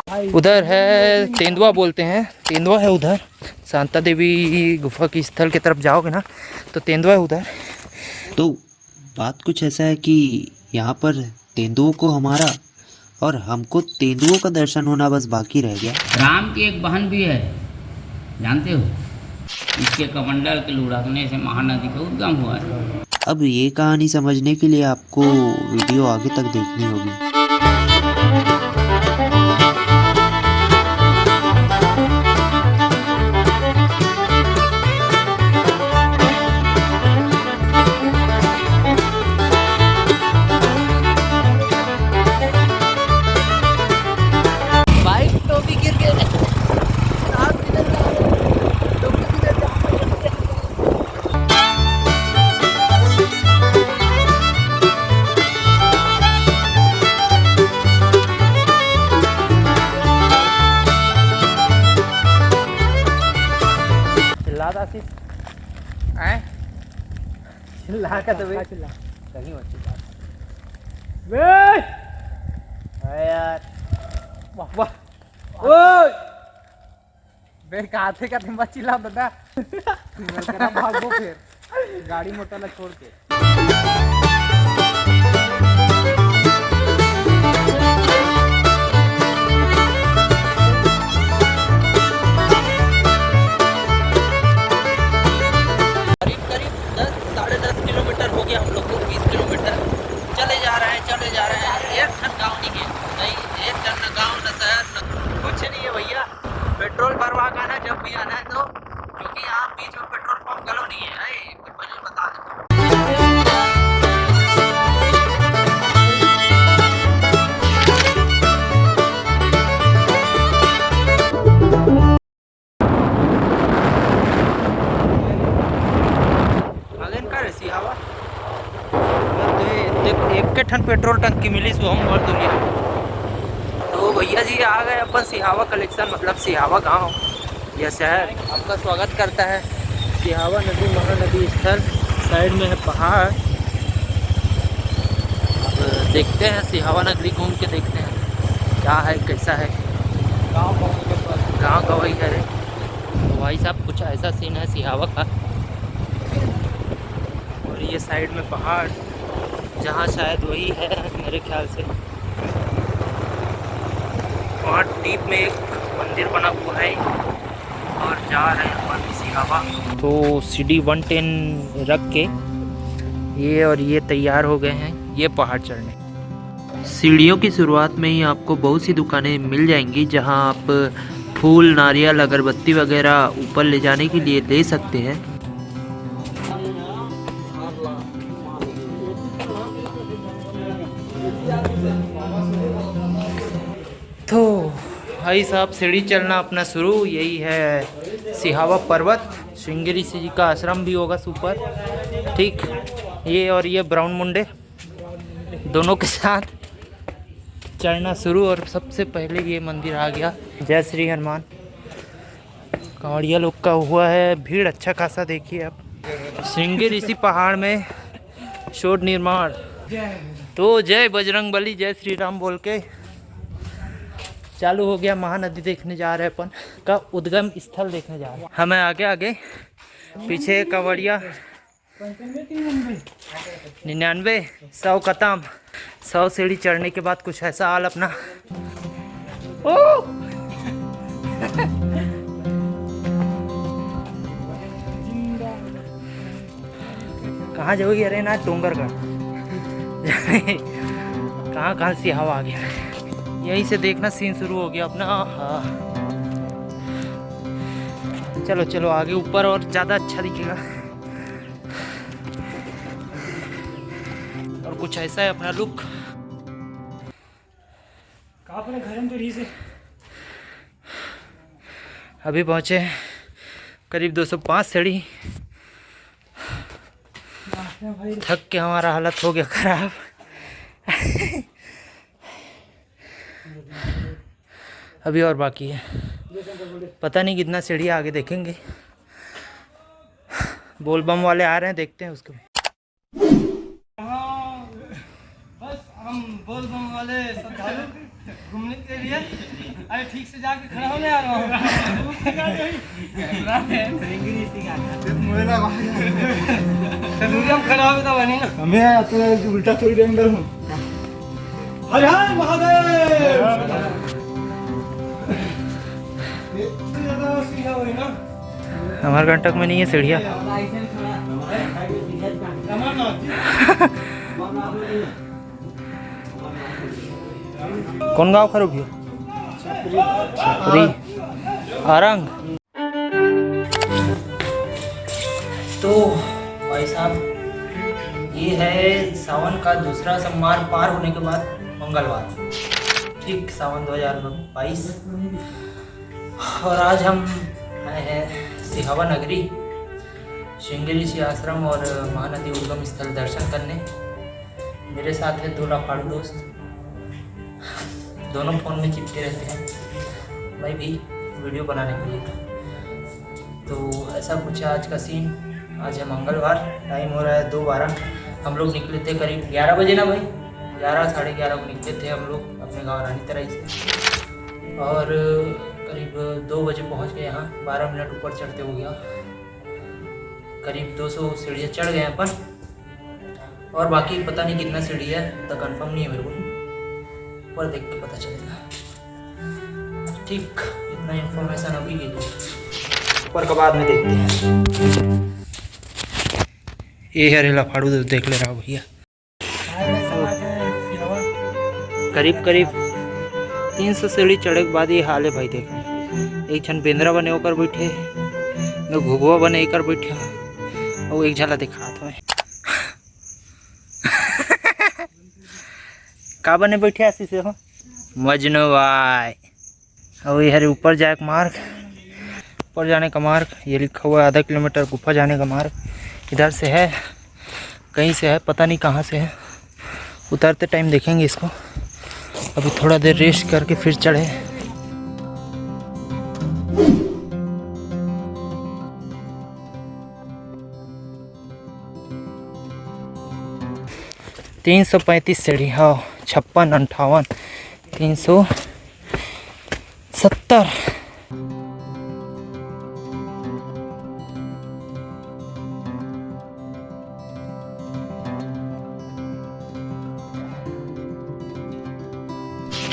उधर है तेंदुआ बोलते हैं, तेंदुआ है उधर। शांता देवी गुफा की स्थल की तरफ जाओगे ना तो तेंदुआ है उधर। तो बात कुछ ऐसा है कि यहाँ पर तेंदुओं को हमारा और हमको तेंदुओं का दर्शन होना बस बाकी रह गया। राम की एक बहन भी है, जानते हो? इसके कमंडल के लुढ़कने से महानदी का उद्गम हुआ है। अब ये कहानी समझने के लिए आपको वीडियो आगे तक देखनी होगी। चिल्ला का तो चिल्ला कहीं यार वाह वाह ओए बे काथे का मत चिल्ला बता भागो फिर गाड़ी मोटर ला छोड़ के। पेट्रोल भरवा का ना जब भी आना है तो, क्योंकि यहाँ बीच में पेट्रोल पंप गलो नहीं है, पहले बता दें। एक के ठन पेट्रोल टंकी मिली सो हम और दुनिया। तो भैया जी आ गए अपन सिहावा कलेक्शन, मतलब सिहावा गांव या शहर। आपका स्वागत करता है। सिहावा नदी महानदी स्थल, साइड में है पहाड़। अब देखते हैं सिहावा नगरी, घूम के देखते हैं क्या है कैसा है। गाँव का वही है। तो भाई साहब कुछ ऐसा सीन है सिहावा का। और ये साइड में पहाड़, जहाँ शायद वही है मेरे ख्याल से। वहाँ डीप में एक मंदिर बना हुआ है और जा रहे हैं अपन सिहावा। तो सीढ़ी 110 रख के ये और ये तैयार हो गए हैं ये पहाड़ चढ़ने। सीढ़ियों की शुरुआत में ही आपको बहुत सी दुकानें मिल जाएंगी जहां आप फूल, नारियल, अगरबत्ती वगैरह ऊपर ले जाने के लिए ले सकते हैं। तो भाई साहब सीढ़ी चलना अपना शुरू। यही है सिहावा पर्वत, श्रृंगेरी जी का आश्रम भी होगा ऊपर। ठीक, ये और ये ब्राउन मुंडे दोनों के साथ चढ़ना शुरू। और सबसे पहले ये मंदिर आ गया। जय श्री हनुमान। कांवड़िया लोग का हुआ है भीड़ अच्छा खासा। देखिए आप श्रृंगेरी इसी पहाड़ में शोध निर्माण। तो जय बजरंगबली जय श्री राम बोल के चालू हो गया। महानदी देखने जा रहे हैं अपन का उद्गम स्थल देखने जा रहे हैं। हमें आगे आगे पीछे कांवड़िया 99 100 खत्म। 100 सीढ़ी चढ़ने के बाद कुछ ऐसा हाल अपना। ओ कहाँ जाओगी? अरे ना डोंगरगढ़ कहाँ सी हवा आ गया। यहीं से देखना सीन शुरू हो गया अपना। चलो चलो आगे ऊपर और ज़्यादा अच्छा दिखेगा। और कुछ ऐसा है अपना लुक। अपने घर में तो रही से अभी पहुँचे करीब 205 सीढ़ी। थक के हमारा हालत हो गया खराब। अभी और बाकी है, पता नहीं कितना सीढ़ी आगे देखेंगे। बोलबम वाले आ रहे हैं, देखते हैं उसको। बस हम बोलबम वाले श्रद्धालु घूमने के लिए। अरे ठीक से जाके खड़ा होने आ रहा हूँ। हम खड़ा हो तो बनी ना। हमें तो उल्टा थोड़ी अंदर हूँ। हर हर महादेव। हमारे कंटक में नहीं है सीढ़िया। कौन गाँव खरूब है? छपरी आरंग। तो भाई साहब ये है सावन का दूसरा सोमवार पार होने के बाद मंगलवार, ठीक सावन 2022। और आज हम आए हैं सिहावा नगरी श्रृंगेरी ऋषि आश्रम और महानदी उद्गम स्थल दर्शन करने। मेरे साथ है 2 लाफाड़ू दोस्त, दोनों फ़ोन में चिपके रहते हैं, मैं भी वीडियो बनाने के लिए। तो ऐसा कुछ है आज का सीन। आज है मंगलवार, टाइम हो रहा है 2:12। हम लोग निकले थे करीब 11 बजे ना भाई, 11 साढ़े 11 को निकले थे हम लोग अपने गाँव रानी तराई से, और करीब 2 बजे पहुंच गए यहाँ। 12 मिनट ऊपर चढ़ते हो गया, करीब 200 सीढ़ियाँ चढ़ गए अपन, और बाकी पता नहीं कितना सीढ़ी है तो कंफर्म नहीं है मेरे को, ऊपर देख के पता चलेगा। ठीक, इतना इन्फॉर्मेशन अभी के लिए, ऊपर का बाद में देखते हैं। ये है रेला फाड़ू, देख ले रहा हो भैया। करीब करीब 300 सीढ़ी चढ़े के बाद ये हाल है भाई। देख, एक छन बेंद्रा बने होकर बैठे, न घुघुआ बने कर बैठे, और एक झला दिखा था का बने बैठे ऐसी से हो मजनू भाई। और ये है ऊपर जाए का मार्ग, ऊपर जाने का मार्ग ये लिखा हुआ है, आधा किलोमीटर गुफा जाने का मार्ग इधर से है, कहीं से है पता नहीं कहाँ से है। उतरते टाइम देखेंगे इसको। अभी थोड़ा देर रेस्ट करके फिर चढ़े। तीन 335 सीढ़ी, हाँ 56, 58, 370।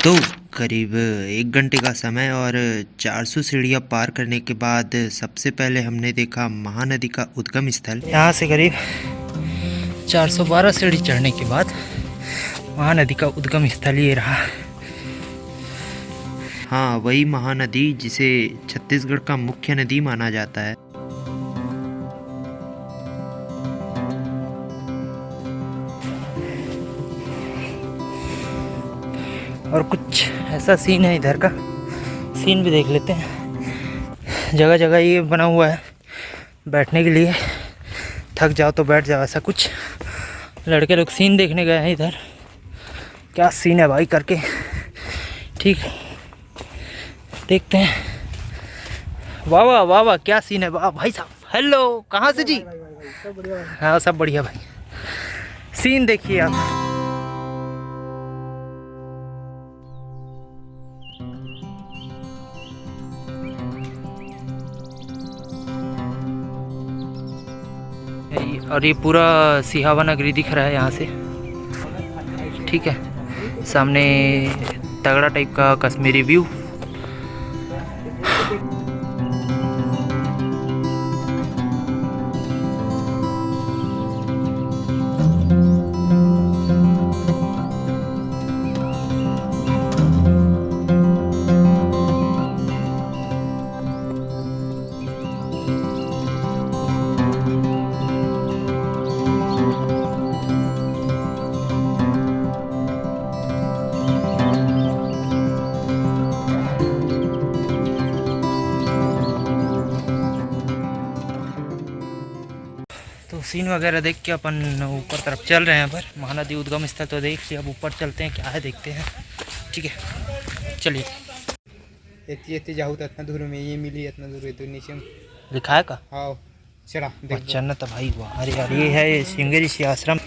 तो करीब 1 घंटे का समय और 400 सीढ़ियाँ पार करने के बाद सबसे पहले हमने देखा महानदी का उद्गम स्थल। यहाँ से करीब 412 सीढ़ी चढ़ने के बाद महानदी का उद्गम स्थल ये रहा। हाँ, वही महानदी जिसे छत्तीसगढ़ का मुख्य नदी माना जाता है। और कुछ ऐसा सीन है, इधर का सीन भी देख लेते हैं। जगह जगह ये बना हुआ है बैठने के लिए, थक जाओ तो बैठ जाओ, ऐसा कुछ। लड़के लोग सीन देखने गए हैं इधर, क्या सीन है भाई करके। ठीक, देखते हैं। वाह वाह वाह वाह, क्या सीन है वाह भाई साहब। हेलो, कहाँ से जी? हाँ सब बढ़िया भाई। सीन देखिए आप। और ये पूरा सिहावा नगरी दिख रहा है यहाँ से, ठीक है। सामने तगड़ा टाइप का कश्मीरी व्यू। तो सीन वगैरह देख के अपन ऊपर तरफ चल रहे हैं। पर महानदी उद्गम स्थल तो देख लिया, अब ऊपर चलते हैं, क्या है देखते हैं। ठीक है चलिए। इतनी जाऊँ तो इतना दूर में ये मिली, इतना दूर है तो नीचे लिखा है का? हाँ चला अच्छा न तो भाई वाह। अरे यार ये है श्रृंगेरी ऋषि आश्रम।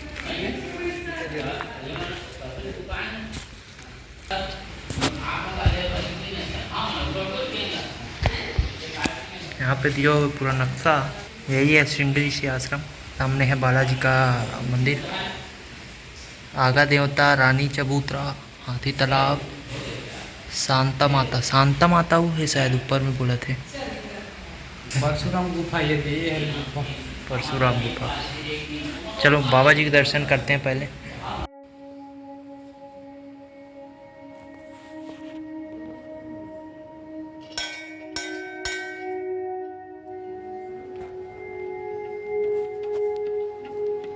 यहाँ पे दिया हुआ पूरा नक्शा। यही है श्रृंगी ऋषि आश्रम। सामने है बालाजी का मंदिर, आगा देवता, रानी चबूतरा, हाथी तालाब, शांता माता। शांता माता वो है शायद, ऊपर में बोले थे। परशुराम गुफा ये है गुफा। परशुराम गुफा। चलो बाबा जी के दर्शन करते हैं पहले।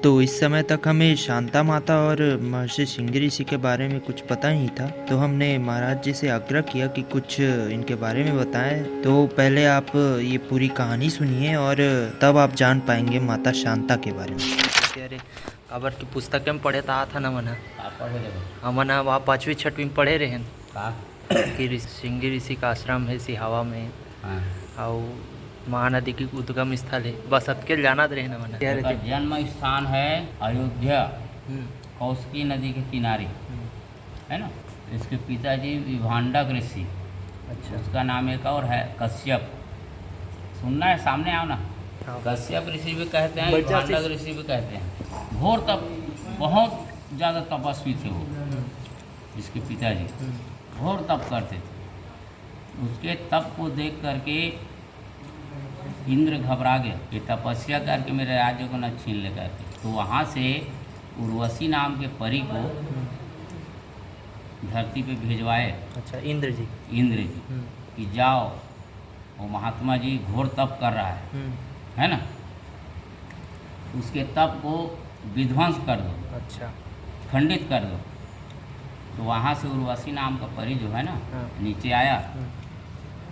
तो इस समय तक हमें शांता माता और महर्षि श्रृंगी ऋषि के बारे में कुछ पता नहीं था, तो हमने महाराज जी से आग्रह किया कि कुछ इनके बारे में बताएं। तो पहले आप ये पूरी कहानी सुनिए और तब आप जान पाएंगे माता शांता के बारे में। अरे अबर की पुस्तक में पढ़े था ना मना हमना वहाँ 5वीं 6वीं में पढ़े रहे कि श्रृंगी ऋषि का आश्रम है सिहावा में, और महानदी की उद्गम स्थल है। बस अब के जाना रहे ना मना। इसका जन्म स्थान है अयोध्या, कौशिकी नदी के किनारे, है ना। इसके पिताजी विभांडक ऋषि, अच्छा, उसका नाम एक और है कश्यप। सुनना है, सामने आओ ना। कश्यप ऋषि भी कहते हैं, विभांडक ऋषि भी कहते हैं। घोर तप, बहुत ज़्यादा तपस्वी थे वो। इसके पिताजी घोर तप करते थे। उसके तप को देख करके इंद्र घबरा गया कि तपस्या करके मेरे राज्य को न छीन ले करके। तो वहाँ से उर्वशी नाम के परी को धरती पे भिजवाए। अच्छा, इंद्र जी कि जाओ, वो महात्मा जी घोर तप कर रहा है ना, उसके तप को विध्वंस कर दो, अच्छा, खंडित कर दो। तो वहाँ से उर्वशी नाम का परी जो है ना नीचे आया,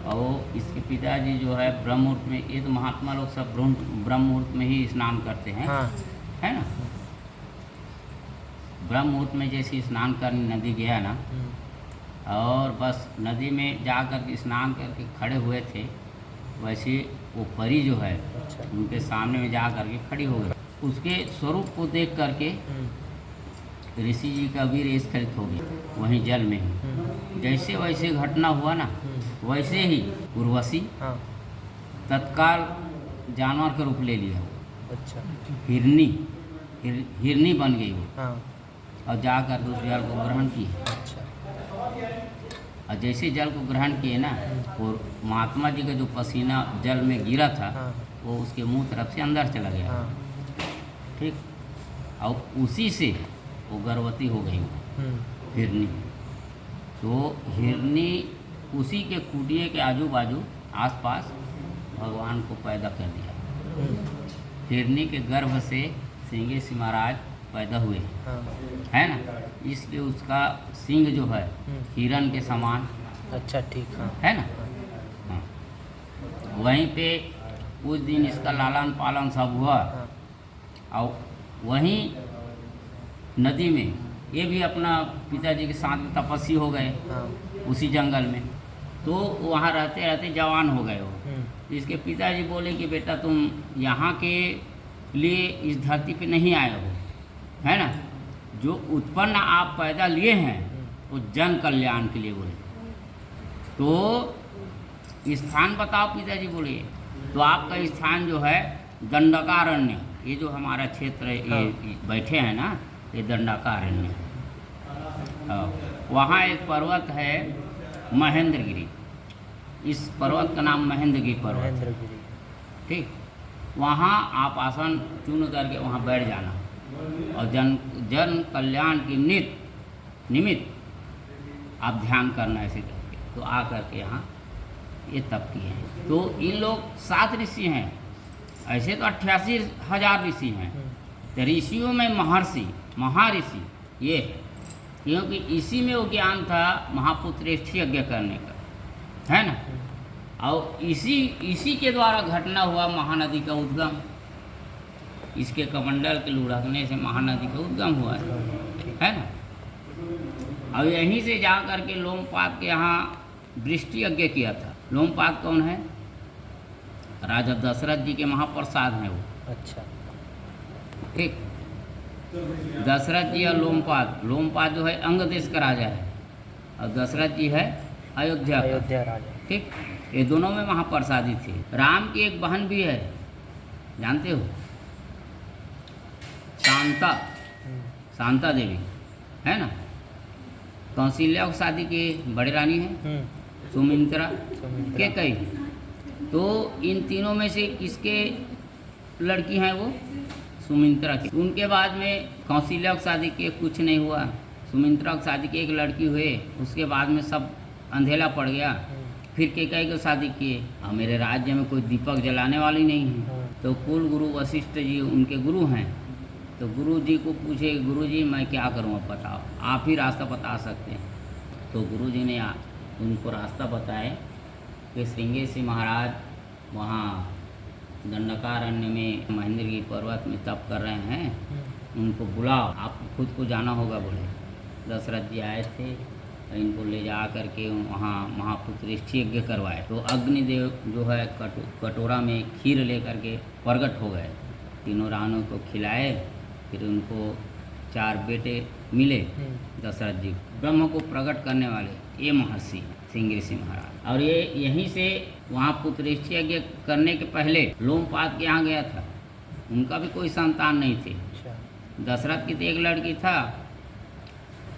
और इसके पिताजी जो है ब्रह्म मुहूर्त में, ये तो महात्मा लोग सब ब्रह्म मुहूर्त में ही स्नान करते हैं, है ना। ब्रह्म मुहूर्त में जैसे स्नान करने नदी गया ना, और बस नदी में जा कर के स्नान करके खड़े हुए थे, वैसे वो परी जो है उनके सामने में जा करके खड़ी हो गई। उसके स्वरूप को देख करके ऋषि जी का वीर स्खलित हो गया वहीं जल में ही। जैसे वैसे घटना हुआ ना, वैसे ही उर्वशी तत्काल जानवर का रूप ले लिया। अच्छा, हिरनी बन गई वो, और जाकर उस जल को ग्रहण की। अच्छा, और जैसे जल को ग्रहण किए ना, वो महात्मा जी का जो पसीना जल में गिरा था, वो उसके मुंह तरफ से अंदर चला गया। ठीक, और उसी से वो गर्भवती हो गई हिरनी। तो हिरनी उसी के कुटिया के आजू बाजू आसपास भगवान को पैदा कर दिया। हिरनी के गर्भ से श्रृंगी ऋषि महाराज पैदा हुए, है ना। इसलिए उसका सिंह जो है हिरण के समान। अच्छा, ठीक है ना। हाँ। वहीं पे उस दिन इसका लालन पालन सब हुआ, और वहीं नदी में ये भी अपना पिताजी के साथ में तपस्वी हो गए उसी जंगल में। तो वहाँ रहते रहते जवान हो गए वो। इसके पिताजी बोले कि बेटा तुम यहाँ के लिए इस धरती पे नहीं आए हो, है ना। जो उत्पन्न आप पैदा लिए हैं वो जन कल्याण के लिए बोले। तो स्थान बताओ, पिताजी बोले। तो आपका स्थान जो है दंडकारण्य, ये जो हमारा क्षेत्र है, ये बैठे हैं ना, ये दंडकारण्य। वहाँ एक पर्वत है महेंद्रगिरी। इस पर्वत का नाम महेंद्रगिरी पर्वत। ठीक, वहाँ आप आसन चुन करके वहाँ बैठ जाना, और जन कल्याण की निमित्त आप ध्यान करना ऐसे करके। तो आ करके यहाँ ये तप किए हैं। तो इन लोग 7 ऋषि हैं, ऐसे तो 88,000 ऋषि हैं। तो ऋषियों में महर्षि ये है, क्योंकि इसी में वो ज्ञान था महापुत्रेष्ठ यज्ञ करने का, है ना। और इसी के द्वारा घटना हुआ महानदी का उद्गम। इसके कमंडल के लुढ़कने से महानदी का उद्गम हुआ है ना। और यहीं से जा कर के लोमपाद के यहाँ वृष्टि यज्ञ किया था। लोमपाद कौन है? राजा दशरथ जी के महाप्रसाद हैं वो। अच्छा, ठीक। दशरथ जी और लोमपाद जो है अंग देश का राजा है, और दशरथ जी है अयोध्या का। अयोध्या राजा। ठीक, ये दोनों में महाप्रसादी थे। राम की एक बहन भी है, जानते हो, शांता, शांता देवी है ना। कौशल्या की शादी की बड़ी रानी है सुमित्रा के कई। तो इन तीनों में से किसके लड़की हैं वो? सुमित्रा की। उनके बाद में कौशल्या की शादी के कुछ नहीं हुआ, सुमित्रा की शादी की एक लड़की हुए, उसके बाद में सब अंधेला पड़ गया। फिर केकई की शादी किए। और मेरे राज्य में कोई दीपक जलाने वाली नहीं है। तो कुल गुरु वशिष्ठ जी उनके गुरु हैं। तो गुरु जी को पूछे, गुरु जी मैं क्या करूँ, अब बताओ, आप ही रास्ता बता सकते हैं। तो गुरु जी ने उनको रास्ता बताए कि श्रृंगेरी महाराज वहाँ दंडकारण्य में महेंद्रगिरी पर्वत में तप कर रहे हैं, उनको बुलाओ, आपको खुद को जाना होगा। बोले दशरथ जी आए थे, इनको ले जा करके वहाँ महापुत्रेष्ठी यज्ञ करवाए। तो अग्निदेव जो है कटोरा में खीर ले करके प्रकट हो गए, तीनों रानों को खिलाए। फिर उनको 4 बेटे मिले दशरथ जी, ब्रह्म को प्रकट करने वाले ये महर्षि श्रृंगेरी महाराज। और ये यहीं से वहाँ पुत्रेष्ठी यज्ञ करने के पहले लोमपाद के यहाँ गया था, उनका भी कोई संतान नहीं थे। दशरथ की तो एक लड़की था,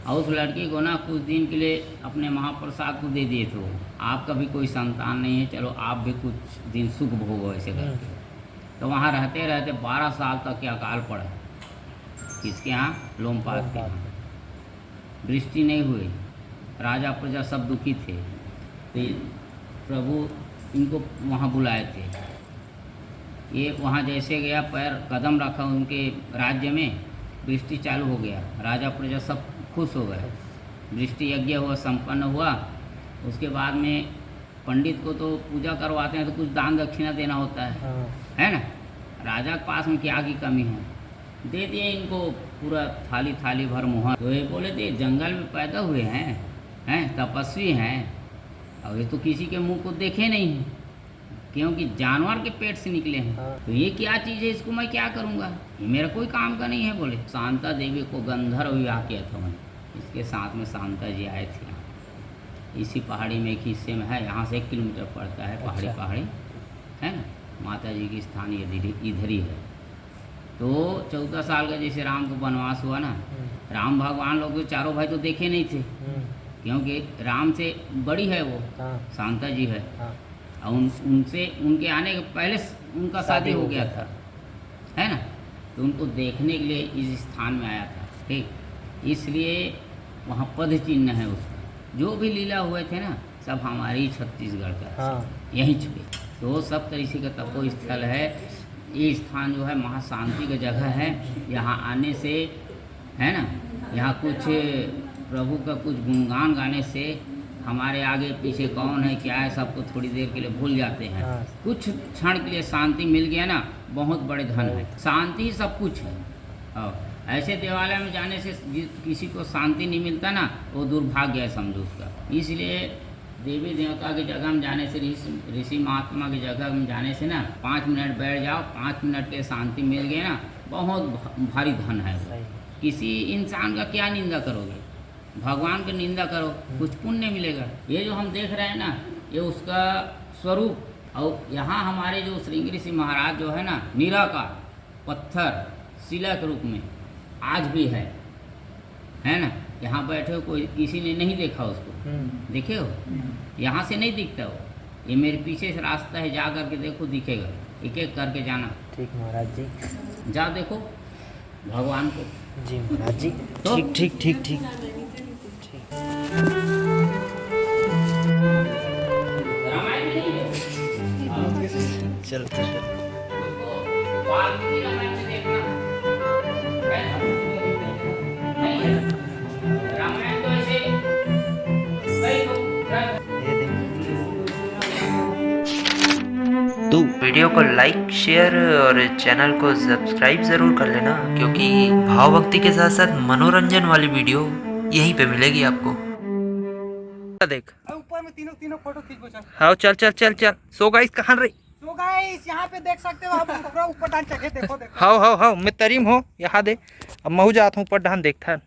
और उस लड़की को ना कुछ दिन के लिए अपने महाप्रसाद को दे दिए थे। आपका भी कोई संतान नहीं है, चलो आप भी कुछ दिन सुख भोगो ऐसे करके। तो वहाँ रहते रहते 12 साल तक के अकाल पड़ा। किसके यहाँ? लोमपाद के यहाँ। वृष्टि नहीं हुई, राजा प्रजा सब दुखी थे। तो प्रभु इनको वहाँ बुलाए थे। ये वहाँ जैसे गया, पैर कदम रखा उनके राज्य में, वृष्टि चालू हो गया। राजा प्रजा सब खुश हो गए। वृष्टि यज्ञ हुआ, संपन्न हुआ। उसके बाद में पंडित को तो पूजा करवाते हैं तो कुछ दान दक्षिणा देना होता है ना। राजा के पास में क्या की कमी है, दे दिए इनको पूरा थाली थाली भर मोहर। तो ये बोले थे जंगल में पैदा हुए हैं तपस्वी हैं, और ये तो किसी के मुंह को देखे नहीं हैं, क्योंकि जानवर के पेट से निकले हैं। तो ये क्या चीज़ है, इसको मैं क्या करूँगा, ये मेरा कोई काम का नहीं है। बोले शांता देवी को गंधर्व विवाह किया था मैंने, इसके साथ में शांता जी आए थे। इसी पहाड़ी में एक हिस्से में है, यहाँ से 1 किलोमीटर पड़ता है। पहाड़ी है ना, माता जी की स्थान इधर ही है। तो 14 साल का जैसे राम को वनवास हुआ ना, राम भगवान लोग चारों भाई तो देखे नहीं थे, क्योंकि राम से बड़ी है वो शांता जी है। और उनसे उनके आने के पहले उनका शादी हो गया था, है ना। तो उनको देखने के लिए इस स्थान में आया था। ठीक, इसलिए वहाँ पद चिन्ह है उसका। जो भी लीला हुए थे ना, सब हमारे ही छत्तीसगढ़ का यहीं छुपे। तो सब तरीके का तपो स्थल है। ये स्थान जो है महाशांति का जगह है। यहाँ आने से, है ना, यहाँ कुछ प्रभु का कुछ गुणगान गाने से हमारे आगे पीछे कौन है क्या है सबको थोड़ी देर के लिए भूल जाते हैं। कुछ क्षण के लिए शांति मिल गया ना, बहुत बड़े धन है। शांति ही सब कुछ है। और ऐसे देवालय में जाने से किसी को शांति नहीं मिलता ना, वो दुर्भाग्य है समझो उसका। इसलिए देवी देवता की जगह में जाने से, ऋषि महात्मा की जगह में जाने से ना, 5 मिनट बैठ जाओ, 5 मिनट के शांति मिल गए ना, बहुत भारी धन है वो। किसी इंसान का क्या निंदा करोगे, भगवान की निंदा करो, कुछ पुण्य मिलेगा। ये जो हम देख रहे हैं ना, ये उसका स्वरूप। और यहाँ हमारे जो श्रृंगेरी महाराज जो है ना, निराकार पत्थर शिला के रूप में आज भी है ना। यहाँ बैठे हो, कोई किसी ने नहीं देखा उसको, देखे हो? यहाँ से नहीं दिखता वो, ये मेरे पीछे से रास्ता है, जा करके देखो दिखेगा। एक एक करके जाना। ठीक महाराज जी, जा देखो भगवान को। जी महाराज जी, तो ठीक ठीक ठीक ठीक। रामायण में नहीं है। चल वाल्मीकि रामायण में देखना है। नहीं है। रामायण तो ऐसे कई लोग तो वीडियो को लाइक शेयर और चैनल को सब्सक्राइब ज़रूर कर लेना, क्योंकि भाव भक्ति के साथ साथ मनोरंजन वाली वीडियो यहीं पे मिलेगी आपको। देख ऊपर में तीनों फोटो खींच चल। हाँ चल चल चल चल। सो गाइस कहाँ रही? तो गाइस यहाँ पे देख सकते हो आप, ऊपर डांस चढ़े, देखो। हाँ मैं तरीम हो यहाँ दे। अब महू जाता हूँ ऊपर डांस देखता है।